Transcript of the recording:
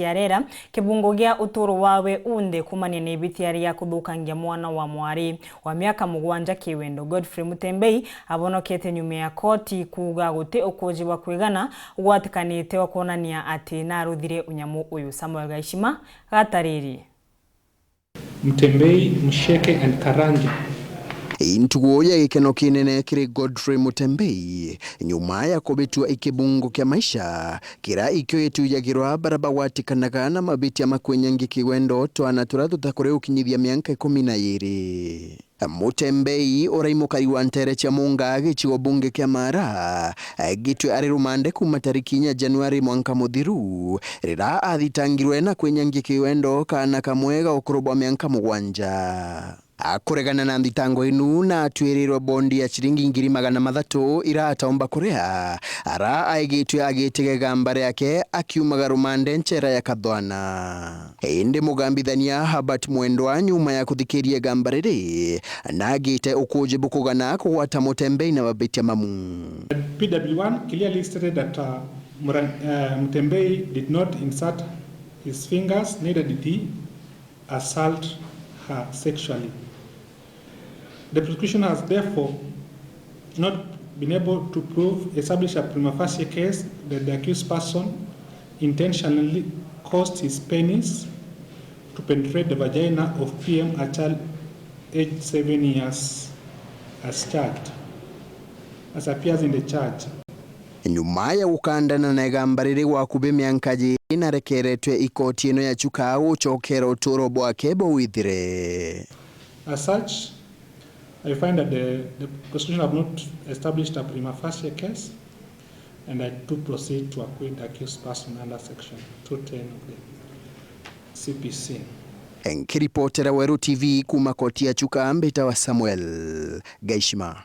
Ciarera kibungo gia utoro wawe unde kumania na ibitiari ya kuthukangia mwana wa mwari wa miaka 7 KIWENDO Godfrey Mutembei abonokete nyume ya koti kuga gute UKUJI wa kwigana gwatikanite wa kuonania ati naruthire unyamu uyu. Samuel Gaishima gatariri. Mutembei, Musheke and Karanja. Intugo ya gikeno kinene kiri Godfrey Mutembei nyuma ya kubitua ikibungo kya maisha kira ikyo yetuyagirwa baraba watikanaga na mabiti ya KWINYANGIA KIWENDO twana turathutakore ukinyithia miaka 12. Mutembei uraimukari wa ntere cha munga gichigo bunge kya Mara gitwe ari rumande kuma tariki 4 Januari mwaka muthiru rira athitangirwe na KWINYANGIA KIWENDO kaana kamwega ukurubwa miaka 7. Akuregana na thitango inu na atwirirwo bondi ya shilingi 300,000 irataomba kurea ara aigitwe agitege gambare yake akiumaga rumande nchera ya Kathwana. Indi mugambithania Habat Mwendwa nyuma ya kuthikiria gambare ri na agite UKUJI bukugana kugwata Mutembei na babitia mamu. PW1 clearly stated that Mutembei did not insert his fingers, neither did he assault her sexually. The prosecution has therefore not been able to establish a prima facie case that the accused person intentionally caused his penis to penetrate the vagina of PM, a child aged 7 years, as charged, as appears in the charge. Nyuma ya ukandana na gambariri wa kube miankaji inarekeretwe ikoti ino ya chuka uchokera uturo bwake bowithire. As such, I find that the prosecution have not established a prima facie case, and I do proceed to acquit the accused person under section 210 of the CPC. Enkiripotera Weru TV kuma koti ya chuka mbita wa Samuel Gaishima.